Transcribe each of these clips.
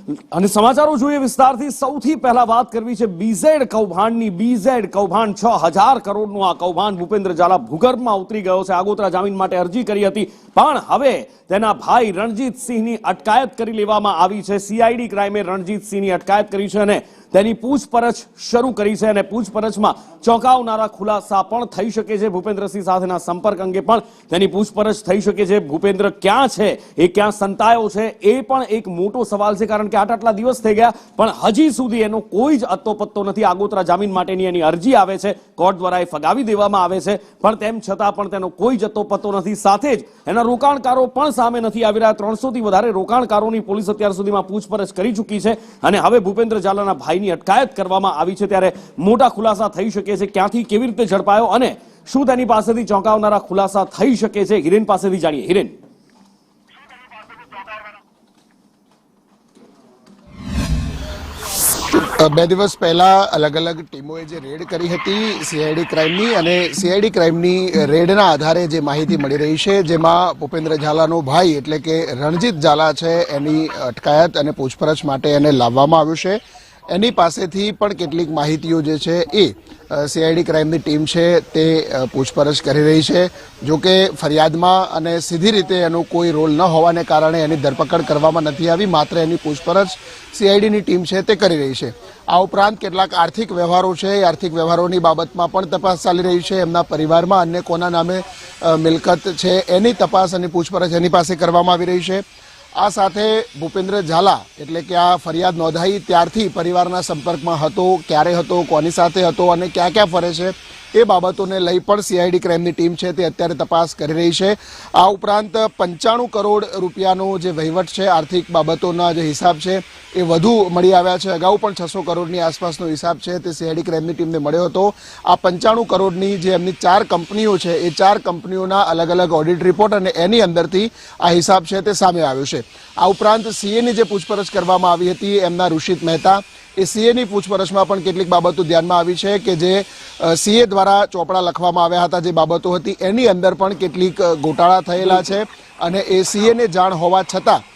અને સમાચારો જોઈએ વિસ્તારથી સૌથી પહેલા વાત કરવી છે બીઝેડ કૌભાંડની। બીઝેડ કૌભાંડ 6000 કરોડનું આ કૌભાંડ ભૂપેન્દ્ર ઝાલા ભૂગર્ભમાં ઉતરી ગયો છે। આગોતરા જામીન માટે અરજી કરી હતી, પણ હવે તેના ભાઈ રણજીતસિંહની અટકાયત કરી લેવામાં આવી છે। સીઆઈડી ક્રાઇમે રણજીતસિંહની અટકાયત કરી છે અને તેની પૂછપરછ શરૂ કરી છે અને પૂછપરછમાં ચોંકાવનારા ખુલાસા પણ થઈ શકે છે। ભૂપેન્દ્રસિંહ સાથેના સંપર્ક અંગે પણ તેની પૂછપરછ થઈ શકે છે। ભૂપેન્દ્ર ક્યાં છે, એ ક્યાં સંતાયો છે, એ પણ એક મોટો સવાલ છે, કારણ કે આટલા દિવસ થઈ ગયા પણ હજી સુધી એનો કોઈ જ અત્તોપત્તો નથી। આગોતરા જામીન માટેની એની અરજી આવે છે, કોર્ટ દ્વારા એ ફગાવી દેવામાં આવે છે, પણ તેમ છતાં પણ તેનો કોઈ જ અત્તોપત્તો નથી। સાથે જ એના રોકાણકારો પણ સામે નથી આવી રહ્યા। 300 થી વધારે રોકાણકારોની પોલીસ અત્યાર સુધીમાં પૂછપરછ કરી ચૂકી છે અને હવે ભૂપેન્દ્ર ઝાલાના ભાઈની અટકાયત કરવામાં આવી છે, ત્યારે મોટા ખુલાસા થઈ શકે છે। ક્યાંથી કેવી રીતે ઝડપાયો અને શું તેની પાસેથી ચોંકાવનારા ખુલાસા થઈ શકે છે, હિરેન પાસેથી જાણીએ। હિરેન, બે દિવસ પહેલા અલગ અલગ ટીમોએ જે રેડ કરી હતી સીઆઈડી ક્રાઇમની, અને સીઆઈડી ક્રાઇમની રેડના આધારે જે માહિતી મળી રહી છે, જેમાં ભૂપેન્દ્ર ઝાલાનો ભાઈ એટલે કે રણજીત ઝાલા છે એની અટકાયત અને પૂછપરછ માટે એને લાવવામાં આવ્યું છે। એની પાસેથી પણ કેટલીક માહિતીઓ જે છે એ સીઆઈડી ક્રાઇમની ટીમ છે તે પૂછપરછ કરી રહી છે। જો કે ફરિયાદમાં અને સીધી રીતે એનો કોઈ રોલ ન હોવાને કારણે એની ધરપકડ કરવામાં નથી આવી, માત્ર એની પૂછપરછ સીઆઈડીની ટીમ છે તે કરી રહી છે। આ ઉપરાંત કેટલાક આર્થિક વ્યવહારો છે, એ આર્થિક વ્યવહારોની બાબતમાં પણ તપાસ ચાલી રહી છે। એમના પરિવારમાં અન્ય કોના નામે મિલકત છે એની તપાસ અને પૂછપરછ એની પાસે કરવામાં આવી રહી છે। આ સાથે ભૂપેન્દ્ર ઝાલા એટલે કે આ ફરિયાદ નોંધાઈ ત્યારથી પરિવારના સંપર્કમાં હતો, ક્યારે હતો, કોની સાથે હતો અને ક્યાં ક્યાં ફરે છે, એ બાબતોને લઈ પણ સીઆઈડી ક્રાઇમની ટીમ છે તે અત્યારે તપાસ કરી રહી છે। આ ઉપરાંત 95 કરોડ રૂપિયાનો જે વહીવટ છે, આર્થિક બાબતોના જે હિસાબ છે એ વધુ મળી આવ્યા છે। અગાઉ પણ 600 કરોડની આસપાસનો હિસાબ છે તે સીઆઈડી ક્રાઇમની ટીમને મળ્યો હતો। આ 95 કરોડની જે એમની 4 કંપનીઓ છે, એ 4 કંપનીઓના અલગ અલગ ઓડિટ રિપોર્ટ અને એની અંદરથી આ હિસાબ છે તે સામે આવ્યો છે। આ ઉપરાંત સીએની જે પૂછપરછ કરવામાં આવી હતી એમના ઋષિત મહેતા, એ સીએની પૂછપરછમાં પણ કેટલીક બાબતો ધ્યાનમાં આવી છે કે જે સીએ દ્વારા ચોપડા લખવામાં આવ્યા હતા, જે બાબતો હતી એની અંદર પણ કેટલીક ગોટાળા થયેલા છે અને એ સીએને જાણ હોવા છતાં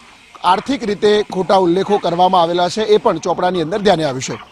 આર્થિક રીતે ખોટા ઉલ્લેખો કરવામાં આવેલા છે, એ પણ ચોપડાની અંદર ધ્યાને આવ્યું છે।